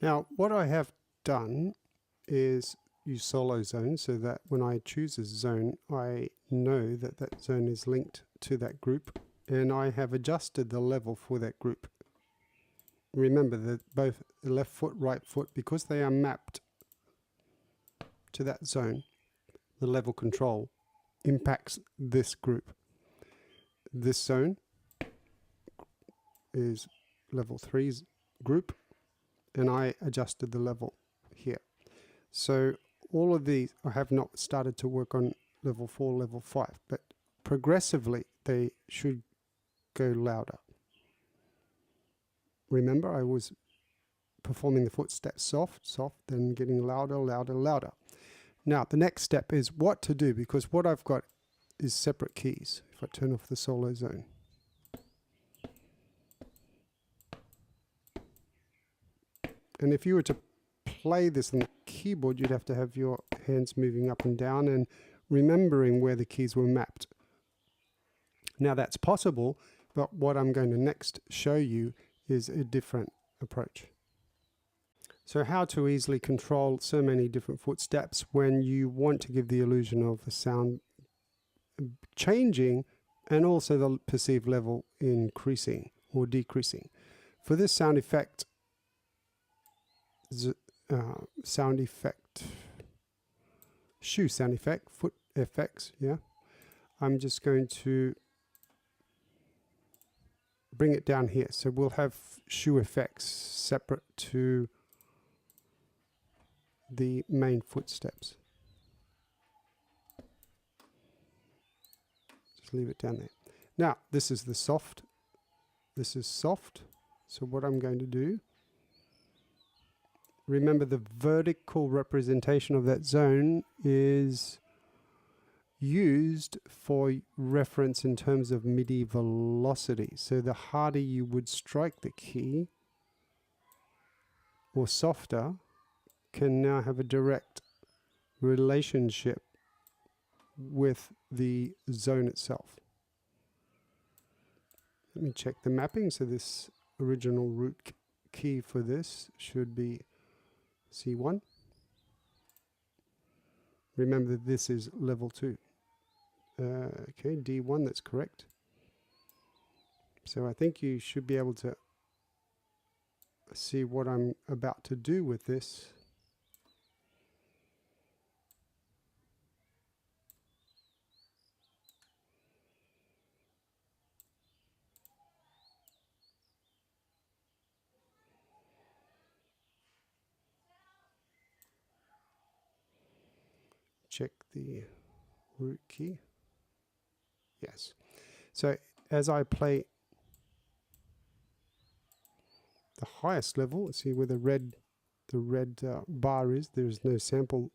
Now, what I have done is use solo zone so that when I choose a zone, I know that that zone is linked to that group, and I have adjusted the level for that group. Remember that both the left foot, right foot, because they are mapped to that zone, the level control impacts this group. This zone is level 3's group, and I adjusted the level here. So all of these, I have not started to work on level 4, level 5, but progressively they should go louder. Remember, I was performing the footsteps soft, soft, then getting louder, louder, louder. Now, the next step is what to do, because what I've got is separate keys. If I turn off the solo zone. And if you were to play this on the keyboard, you'd have to have your hands moving up and down and remembering where the keys were mapped. Now that's possible, but what I'm going to next show you is a different approach. So how to easily control so many different footsteps when you want to give the illusion of the sound changing and also the perceived level increasing or decreasing. For this sound effect, shoe sound effect, foot effects, yeah, I'm just going to bring it down here. So we'll have shoe effects separate to the main footsteps. Just leave it down there. Now this is the soft, this is soft. So what I'm going to do, remember the vertical representation of that zone is used for reference in terms of MIDI velocity. So the harder you would strike the key, or softer, can now have a direct relationship with the zone itself. Let me check the mapping. So this original root key for this should be C1. Remember that this is level 2. Okay, D1, that's correct. So I think you should be able to see what I'm about to do with this. Check the root key. Yes. So as I play the highest level, see where the red bar is, there's no sample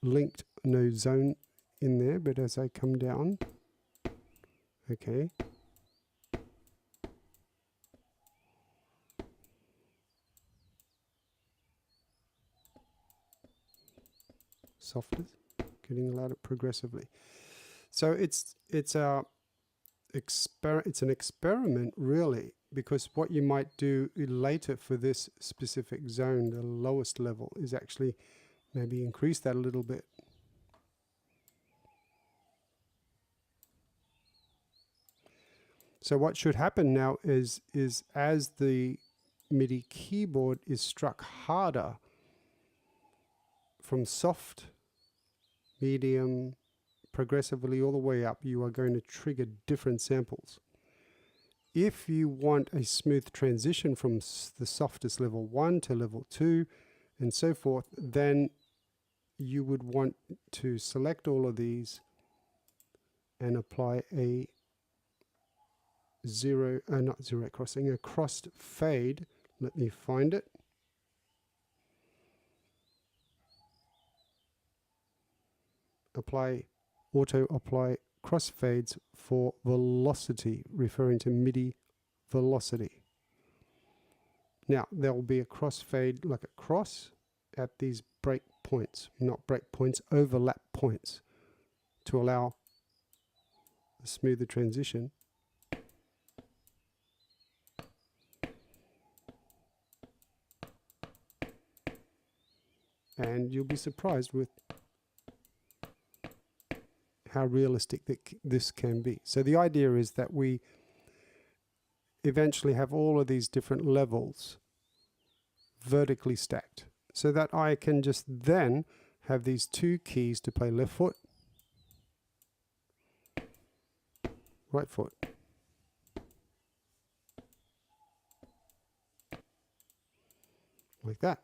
linked, no zone in there, but as I come down, okay, softer, getting louder progressively. So it's an experiment really, because what you might do later for this specific zone, the lowest level, is actually maybe increase that a little bit. So what should happen now is as the MIDI keyboard is struck harder from soft, medium, progressively all the way up, you are going to trigger different samples. If you want a smooth transition from the softest level 1 to level 2 and so forth, then you would want to select all of these and apply a not zero crossing, a crossed fade. Let me find it. Auto apply crossfades for velocity, referring to MIDI velocity. Now there will be a crossfade like a cross at these break points, not break points, overlap points, to allow a smoother transition. and you'll be surprised with how realistic this can be. So the idea is that we eventually have all of these different levels vertically stacked, so that I can just then have these two keys to play left foot, right foot, like that.